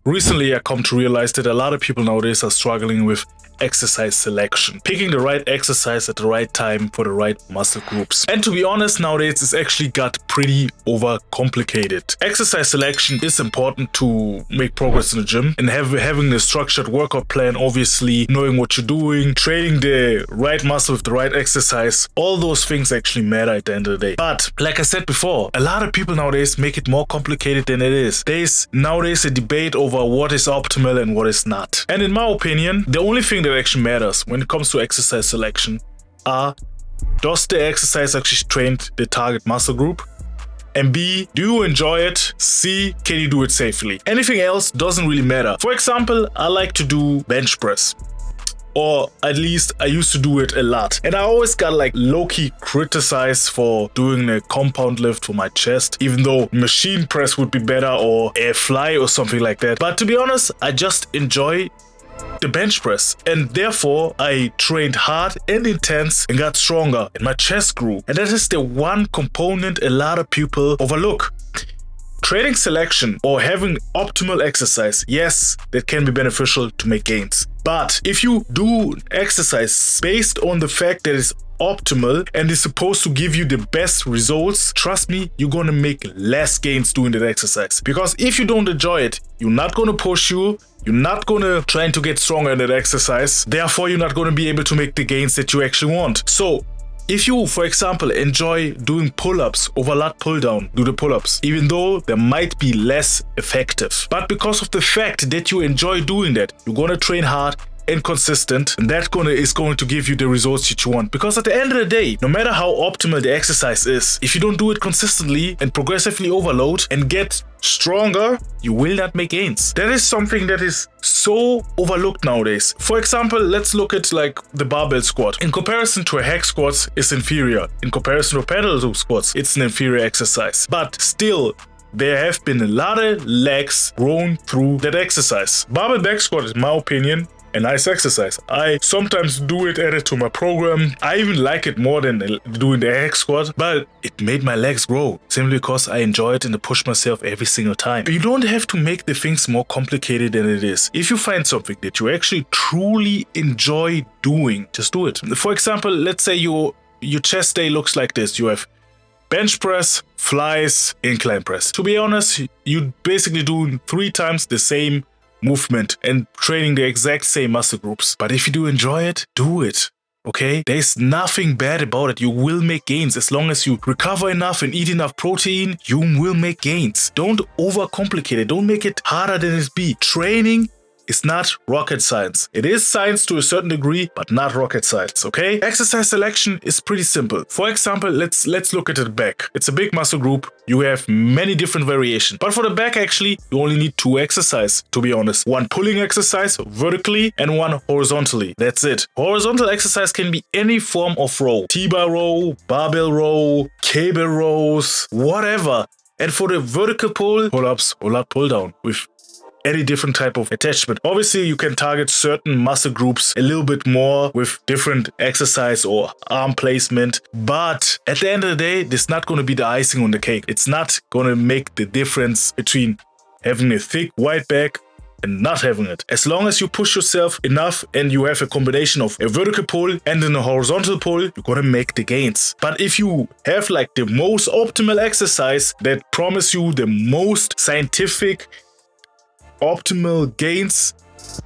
recently I come to realize that a lot of people nowadays are struggling with exercise selection, picking the right exercise at the right time for the right muscle groups. And to be honest, nowadays it's actually got pretty overcomplicated. Exercise selection is important to make progress in the gym, and having a structured workout plan, obviously knowing what you're doing, training the right muscle with the right exercise, all those things actually matter at the end of the day. But like I said before, a lot of people nowadays make it more complicated than it is. There's nowadays a debate over what is optimal and what is not. And in my opinion, the only thing that actually matters when it comes to exercise selection are, does the exercise actually train the target muscle group? And B, do you enjoy it? C, can you do it safely? Anything else doesn't really matter. For example, I like to do bench press. Or at least I used to do it a lot. And I always got like low-key criticized for doing a compound lift for my chest, even though machine press would be better or air fly or something like that. But to be honest, I just enjoy the bench press, and therefore I trained hard and intense and got stronger and my chest grew. And that is the one component a lot of people overlook. Training selection or having optimal exercise, yes, that can be beneficial to make gains. But if you do exercise based on the fact that it's optimal and is supposed to give you the best results, trust me, you're gonna make less gains doing that exercise. Because if you don't enjoy it, you're not gonna push you, you're not gonna try to get stronger in that exercise. Therefore, you're not gonna be able to make the gains that you actually want. So if you, for example, enjoy doing pull-ups over lat pull-down, do the pull-ups, even though they might be less effective. But because of the fact that you enjoy doing that, you're gonna train hard and consistent, and that is going to give you the results that you want. Because at the end of the day, no matter how optimal the exercise is, if you don't do it consistently and progressively overload and get stronger, you will not make gains. That is something that is so overlooked nowadays. For example, let's look at like the barbell squat. In comparison to a hack squat, it's inferior. In comparison to pedal squats, it's an inferior exercise. But still, there have been a lot of legs grown through that exercise. Barbell back squat, in my opinion, a nice exercise. I sometimes do it, add it to my program. I even like it more than doing the hack squat, but it made my legs grow simply because I enjoy it and I push myself every single time. You don't have to make the things more complicated than it is. If you find something that you actually truly enjoy doing, just do it. For example, let's say your chest day looks like this. You have bench press, flies, incline press. To be honest, you basically do 3 times the same movement and training the exact same muscle groups. But if you do enjoy it, do it. Okay? There's nothing bad about it. You will make gains. As long as you recover enough and eat enough protein, you will make gains. Don't overcomplicate it. Don't make it harder than it be. Training is not rocket science. It is science to a certain degree, but not rocket science, okay? Exercise selection is pretty simple. For example, let's look at the back. It's a big muscle group. You have many different variations. But for the back, actually, you only need 2 exercises, to be honest. One pulling exercise vertically and one horizontally. That's it. Horizontal exercise can be any form of row. T-bar row, barbell row, cable rows, whatever. And for the vertical pull, pull-ups or lat pull-down with any different type of attachment. Obviously, you can target certain muscle groups a little bit more with different exercise or arm placement. But at the end of the day, this is not going to be the icing on the cake. It's not going to make the difference between having a thick wide back and not having it. As long as you push yourself enough and you have a combination of a vertical pull and then a horizontal pull, you're gonna make the gains. But if you have like the most optimal exercise that promise you the most scientific optimal gains,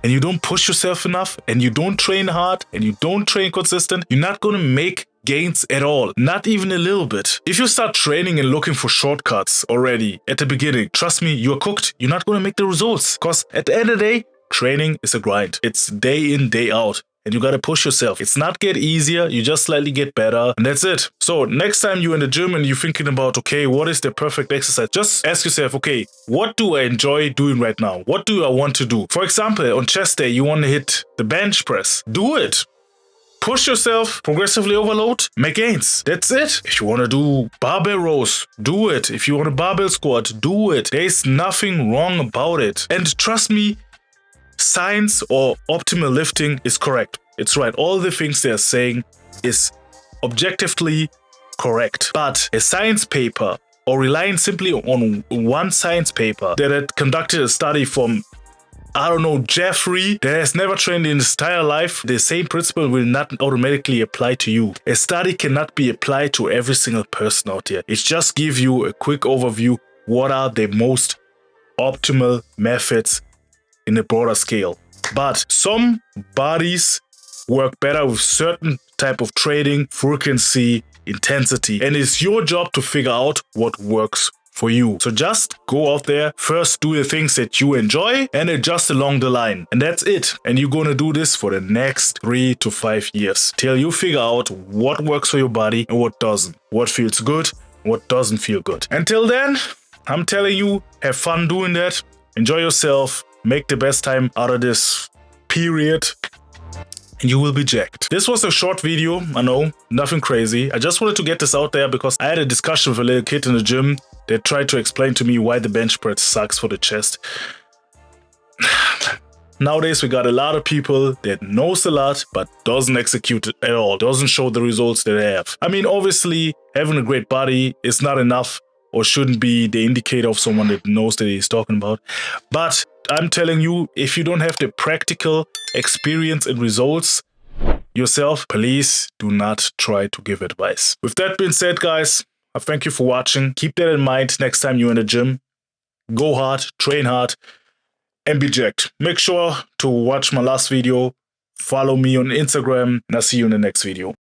and you don't push yourself enough and you don't train hard and you don't train consistent, you're not gonna make gains at all, not even a little bit. If you start training and looking for shortcuts already at the beginning, trust me, you're cooked. You're not gonna make the results, because at the end of the day, training is a grind. It's day in, day out. And you gotta push yourself. It's not get easier, you just slightly get better, and that's it. So next time you're in the gym and you're thinking about, okay, what is the perfect exercise? Just ask yourself, okay, what do I enjoy doing right now? What do I want to do? For example, on chest day, you want to hit the bench press. Do it. Push yourself, progressively overload, make gains. That's it. If you want to do barbell rows, do it. If you want a barbell squat, do it. There's nothing wrong about it. And trust me, science or optimal lifting is correct. It's right. All the things they're saying is objectively correct. But a science paper or relying simply on one science paper that had conducted a study from I don't know, Jeffrey, that has never trained in his entire life, the same principle will not automatically apply to you. A study cannot be applied to every single person out there. It just gives you a quick overview. What are the most optimal methods in a broader scale? But some bodies work better with certain type of training, frequency, intensity, and it's your job to figure out what works for you. So just go out there, first do the things that you enjoy and adjust along the line. And that's it. And you're gonna do this for the next 3 to 5 years till you figure out what works for your body and what doesn't. What feels good, what doesn't feel good. Until then, I'm telling you, have fun doing that. Enjoy yourself. Make the best time out of this period. And you will be jacked. This was a short video, I know, nothing crazy. I just wanted to get this out there because I had a discussion with a little kid in the gym that tried to explain to me why the bench press sucks for the chest. Nowadays, we got a lot of people that knows a lot, but doesn't execute it at all, doesn't show the results that they have. I mean, obviously, having a great body is not enough or shouldn't be the indicator of someone that knows that he's talking about. But I'm telling you, if you don't have the practical experience and results yourself, please do not try to give advice. With that being said, guys, I thank you for watching. Keep that in mind next time you're in the gym. Go hard, train hard, and be jacked. Make sure to watch my last video, follow me on Instagram, and I'll see you in the next video.